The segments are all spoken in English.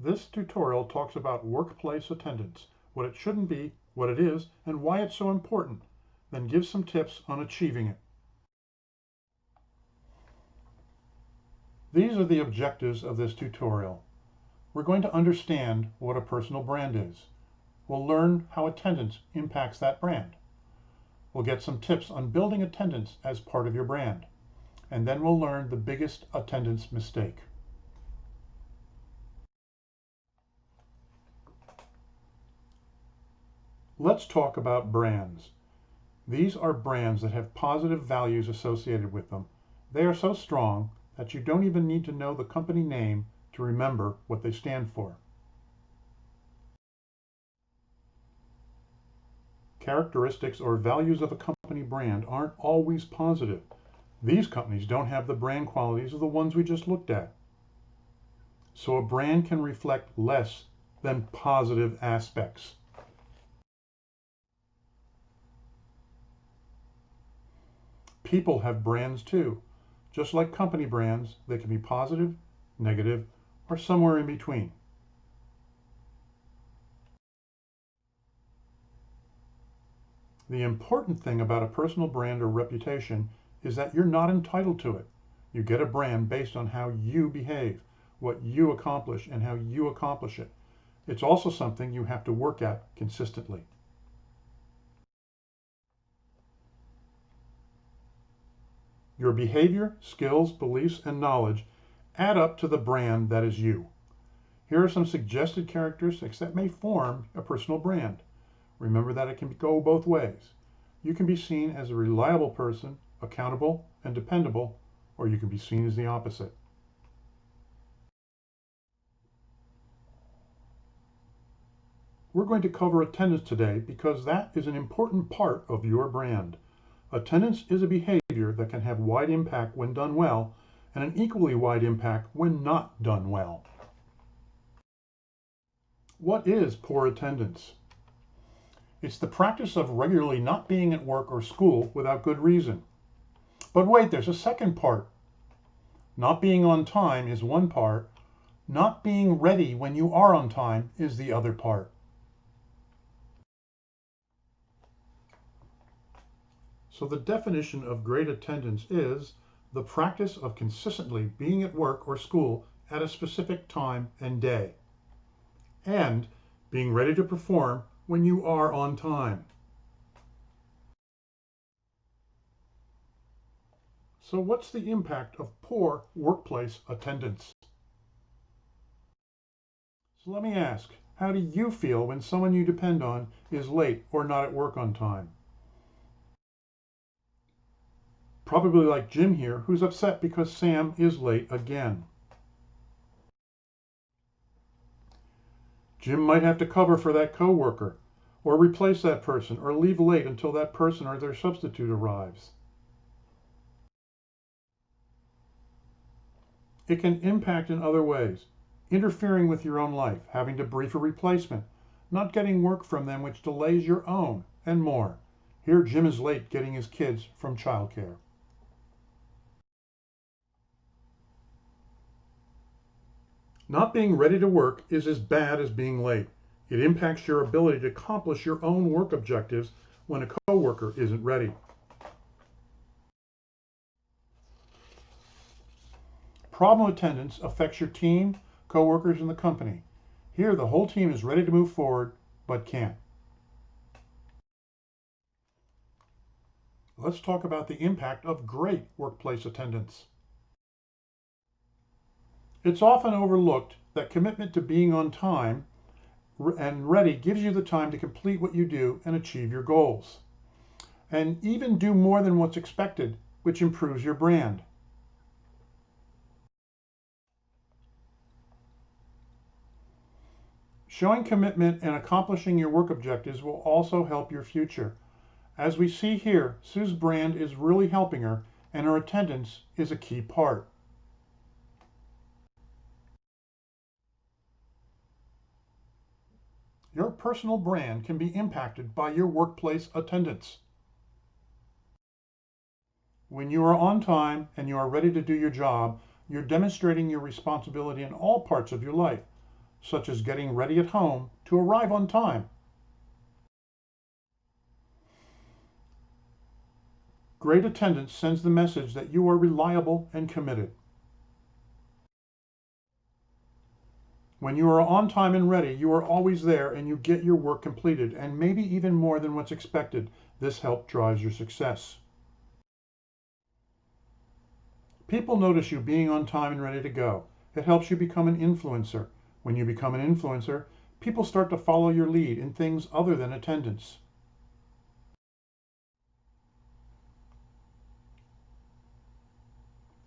This tutorial talks about workplace attendance, what it shouldn't be, what it is, and why it's so important, then gives some tips on achieving it. These are the objectives of this tutorial. We're going to understand what a personal brand is. We'll learn how attendance impacts that brand. We'll get some tips on building attendance as part of your brand. And then we'll learn the biggest attendance mistake. Let's talk about brands. These are brands that have positive values associated with them. They are so strong that you don't even need to know the company name to remember what they stand for. Characteristics or values of a company brand aren't always positive. These companies don't have the brand qualities of the ones we just looked at. So a brand can reflect less than positive aspects. People have brands too. Just like company brands, they can be positive, negative, or somewhere in between. The important thing about a personal brand or reputation is that you're not entitled to it. You get a brand based on how you behave, what you accomplish, and how you accomplish it. It's also something you have to work at consistently. Your behavior, skills, beliefs, and knowledge add up to the brand that is you. Here are some suggested characteristics that may form a personal brand. Remember that it can go both ways. You can be seen as a reliable person, accountable and dependable, or you can be seen as the opposite. We're going to cover attendance today because that is an important part of your brand. Attendance is a behavior that can have wide impact when done well, and an equally wide impact when not done well. What is poor attendance? It's the practice of regularly not being at work or school without good reason. But wait, there's a second part. Not being on time is one part. Not being ready when you are on time is the other part. So the definition of great attendance is the practice of consistently being at work or school at a specific time and day, and being ready to perform when you are on time. So what's the impact of poor workplace attendance? So let me ask, how do you feel when someone you depend on is late or not at work on time? Probably like Jim here, who's upset because Sam is late again. Jim might have to cover for that coworker, or replace that person, or leave late until that person or their substitute arrives. It can impact in other ways, interfering with your own life, having to brief a replacement, not getting work from them which delays your own, and more. Here Jim is late getting his kids from childcare. Not being ready to work is as bad as being late. It impacts your ability to accomplish your own work objectives when a coworker isn't ready. Problem attendance affects your team, coworkers, and the company. Here, the whole team is ready to move forward, but can't. Let's talk about the impact of great workplace attendance. It's often overlooked that commitment to being on time and ready gives you the time to complete what you do and achieve your goals, and even do more than what's expected, which improves your brand. Showing commitment and accomplishing your work objectives will also help your future. As we see here, Sue's brand is really helping her, and her attendance is a key part. Your personal brand can be impacted by your workplace attendance. When you are on time and you are ready to do your job, you're demonstrating your responsibility in all parts of your life. such as getting ready at home to arrive on time. Great attendance sends the message that you are reliable and committed. When you are on time and ready, you are always there and you get your work completed, and maybe even more than what's expected. This help drives your success. People notice you being on time and ready to go. It helps you become an influencer. When you become an influencer, people start to follow your lead in things other than attendance.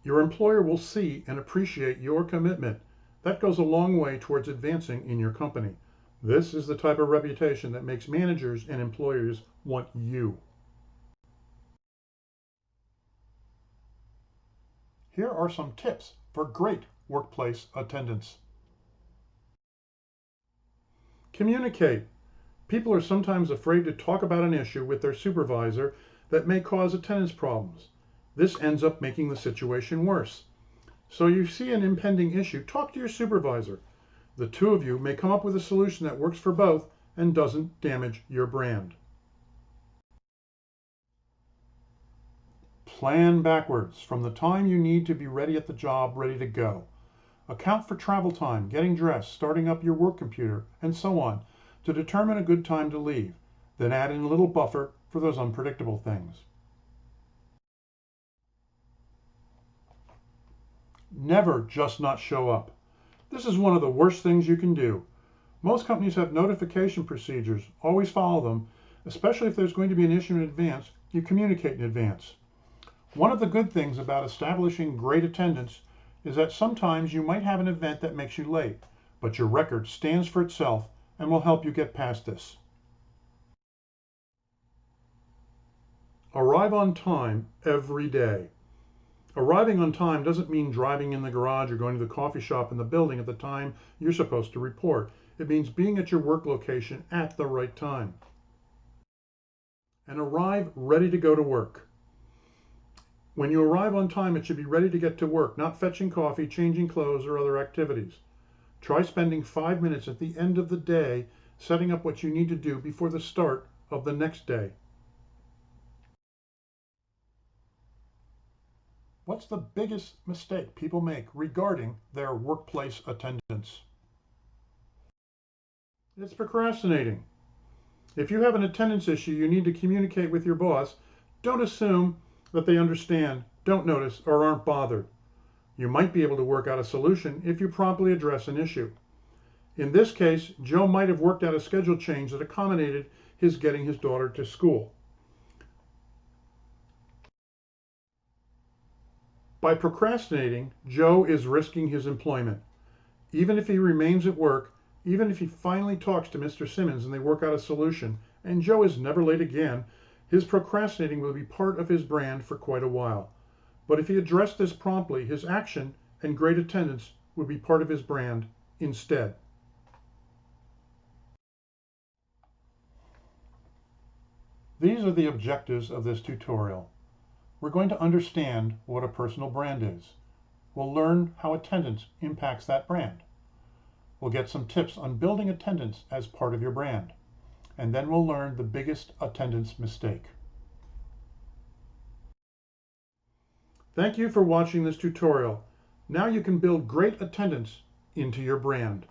Your employer will see and appreciate your commitment. That goes a long way towards advancing in your company. This is the type of reputation that makes managers and employers want you. Here are some tips for great workplace attendance. Communicate. People are sometimes afraid to talk about an issue with their supervisor that may cause attendance problems. This ends up making the situation worse. So you see an impending issue, talk to your supervisor. The two of you may come up with a solution that works for both and doesn't damage your brand. Plan backwards from the time you need to be ready at the job, ready to go. Account for travel time, getting dressed, starting up your work computer, and so on to determine a good time to leave. Then add in a little buffer for those unpredictable things. Never just not show up. This is one of the worst things you can do. Most companies have notification procedures. Always follow them, especially if there's going to be an issue in advance. You communicate in advance. One of the good things about establishing great attendance is that sometimes you might have an event that makes you late, but your record stands for itself and will help you get past this. Arrive on time every day. Arriving on time doesn't mean driving in the garage or going to the coffee shop in the building at the time you're supposed to report. It means being at your work location at the right time. And arrive ready to go to work. When you arrive on time, it should be ready to get to work, not fetching coffee, changing clothes, or other activities. Try spending 5 minutes at the end of the day setting up what you need to do before the start of the next day. What's the biggest mistake people make regarding their workplace attendance? It's procrastinating. If you have an attendance issue you need to communicate with your boss, don't assume that they understand, don't notice, or aren't bothered. You might be able to work out a solution if you promptly address an issue. In this case, Joe might have worked out a schedule change that accommodated his getting his daughter to school. By procrastinating, Joe is risking his employment. Even if he remains at work, even if he finally talks to Mr. Simmons and they work out a solution, and Joe is never late again, his procrastinating will be part of his brand for quite a while. But if he addressed this promptly, his action and great attendance would be part of his brand instead. These are the objectives of this tutorial. We're going to understand what a personal brand is. We'll learn how attendance impacts that brand. We'll get some tips on building attendance as part of your brand. And then we'll learn the biggest attendance mistake. Thank you for watching this tutorial. Now you can build great attendance into your brand.